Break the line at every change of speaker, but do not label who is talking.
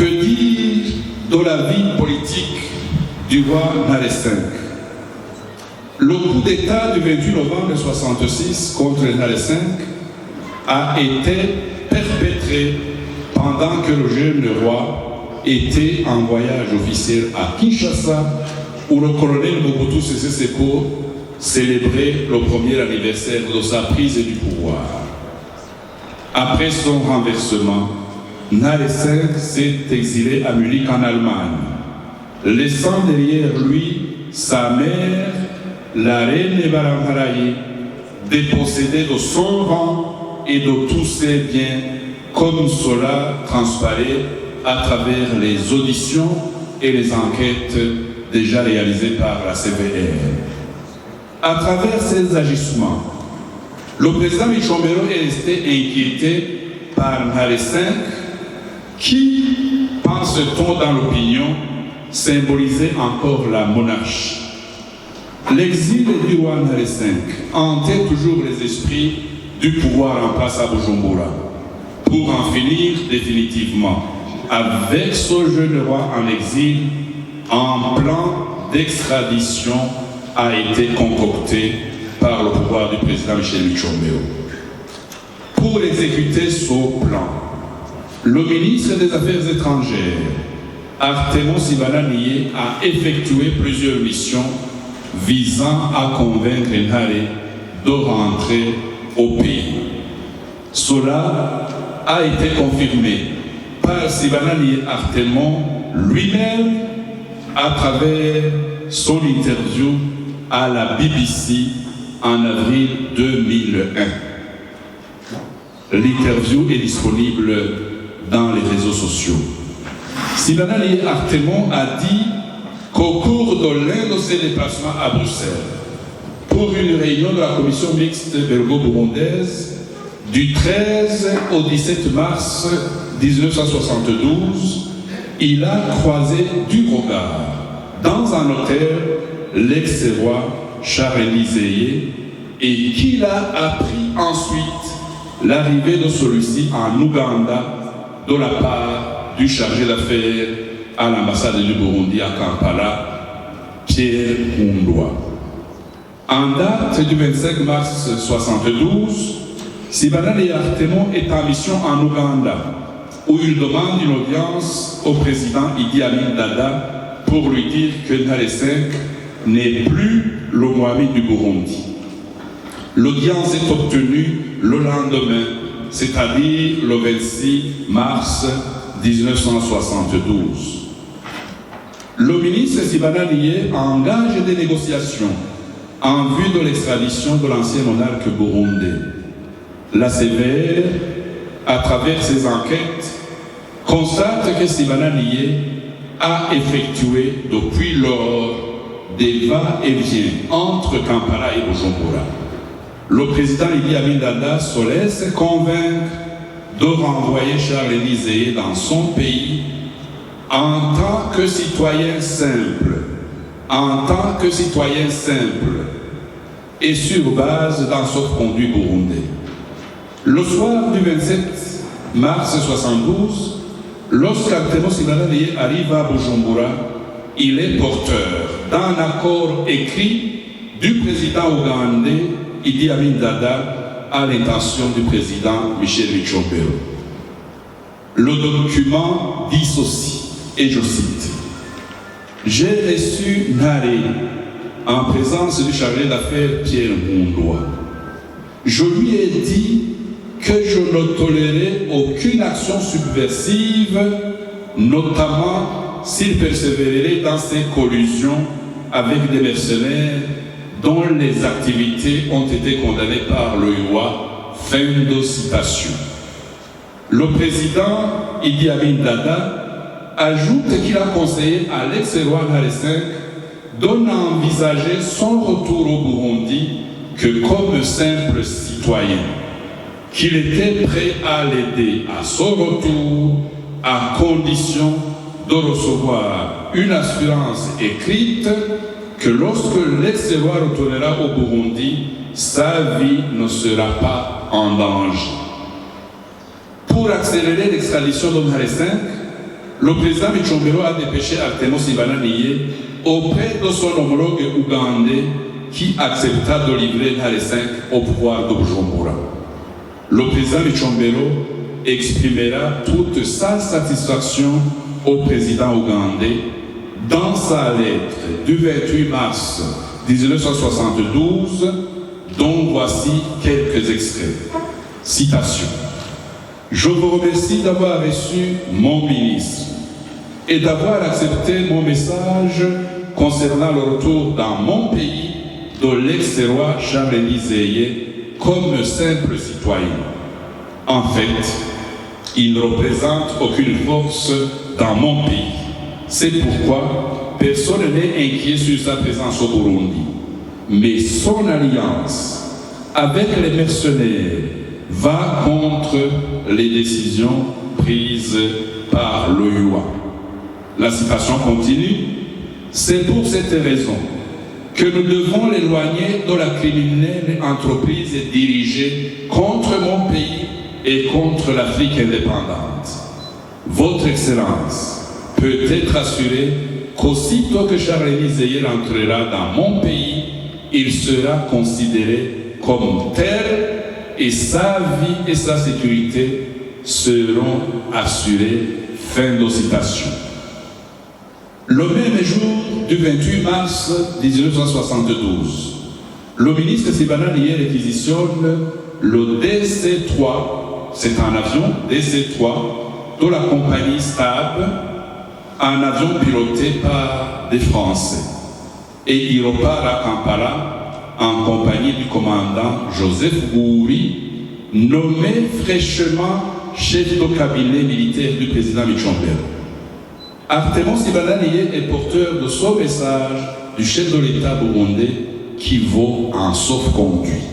Que dire de la vie politique du roi Nare V? Le coup d'État du 28 novembre 1966 contre Nare V a été perpétré pendant que le jeune roi était en voyage officiel à Kinshasa, où le colonel Mobutu Sese Seko célébrait le premier anniversaire de sa prise du pouvoir. Après son renversement, Nare V s'est exilé à Munich en Allemagne, laissant derrière lui sa mère, la reine Baramaraye, dépossédée de son rang et de tous ses biens, comme cela transparaît à travers les auditions et les enquêtes déjà réalisées par la CVR. À travers ces agissements, le président Michombero est resté inquiété par Nare V, qui, pense-t-on dans l'opinion, symbolisait encore la monarchie. L'exil du roi Nare V hantait toujours les esprits du pouvoir en place à Bujumbura, pour en finir définitivement avec ce jeune roi en exil. Un plan d'extradition a été concocté par le pouvoir du président Michel Michombero. Pour exécuter ce plan, le ministre des Affaires étrangères, Artemon Sibananiye, a effectué plusieurs missions visant à convaincre Nare de rentrer au pays. Cela a été confirmé par Sibananiye Artemon lui-même à travers son interview à la BBC en avril 2001. L'interview est disponible dans les réseaux sociaux. Sibananiye Artemon a dit qu'au cours de l'un de ses déplacements à Bruxelles, pour une réunion de la commission mixte belgo-burundaise du 13 au 17 mars 1972, il a croisé du regard dans un hôtel l'ex-roi Charles-Élie et qu'il a appris ensuite l'arrivée de celui-ci en Ouganda de la part du chargé d'affaires à l'ambassade du Burundi à Kampala, Pierre Mundwa. En date du 25 mars 1972, Sibananiye Artemon est en mission en Ouganda, où il demande une audience au président Idi Amin Dada pour lui dire que Nare V n'est plus le Mohamed du Burundi. L'audience est obtenue le lendemain, c'est-à-dire le 26 mars 1972. Le ministre Sibananiye engage des négociations en vue de l'extradition de l'ancien monarque burundais. La CVR, à travers ses enquêtes, constate que Sibananiye a effectué depuis lors des va-et-vient entre Kampala et Bujumbura. Le président Idi Amin Dada se laisse convaincre de renvoyer Charles-Élie dans son pays en tant que citoyen simple, et sur base d'un sauf-conduit burundais. Le soir du 27 mars 1972, lorsqu'Artemon Sibananiye arrive à Bujumbura, il est porteur d'un accord écrit du président ougandais Idi Amin Dada à l'intention du président Michel Michombero. Le document dit ceci, et je cite: « J'ai reçu Nare en présence du chargé d'affaires Pierre Mundwa. Je lui ai dit que je ne tolérais aucune action subversive, notamment s'il persévérait dans ses collusions avec des mercenaires dont les activités ont été condamnées par le roi. » Fin de citation. Le président Idi Amin Dada ajoute qu'il a conseillé à l'ex-roi Nare V de n'envisager son retour au Burundi que comme simple citoyen, qu'il était prêt à l'aider à son retour à condition de recevoir une assurance écrite que lorsque l'ex-roi retournera au Burundi, sa vie ne sera pas en danger. Pour accélérer l'extradition de Nare V, le président Michombero a dépêché Artemo Sibana-Nié auprès de son homologue ougandais qui accepta de livrer Ntare V au pouvoir de Bujumbura. Le président Michombero exprimera toute sa satisfaction au président ougandais dans sa lettre du 28 mars 1972, dont voici quelques extraits. Citation. Je vous remercie d'avoir reçu mon ministre et d'avoir accepté mon message concernant le retour dans mon pays de l'ex-roi Charles-Élie Zéyé comme simple citoyen. En fait, il ne représente aucune force dans mon pays. C'est pourquoi personne n'est inquiet sur sa présence au Burundi. Mais son alliance avec les mercenaires va contre les décisions prises par l'OUA. La citation continue. C'est pour cette raison que nous devons l'éloigner de la criminelle entreprise dirigée contre mon pays et contre l'Afrique indépendante. Votre Excellence peut être assurée qu'aussitôt que Charles-Élie Zéyé entrera dans mon pays, il sera considéré comme tel et sa vie et sa sécurité seront assurées. Fin de citation. Le même jour du 28 mars 1972, le ministre Sibana-Nié réquisitionne le DC-3, c'est un avion DC-3 de la compagnie Stab, un avion piloté par des Français. Et il repart à Kampala en compagnie du commandant Joseph Gouri, nommé fraîchement chef de cabinet militaire du président Michombero. Artemo Sibana-Nié est porteur de ce message du chef de l'État burundais qui vaut un sauf-conduit.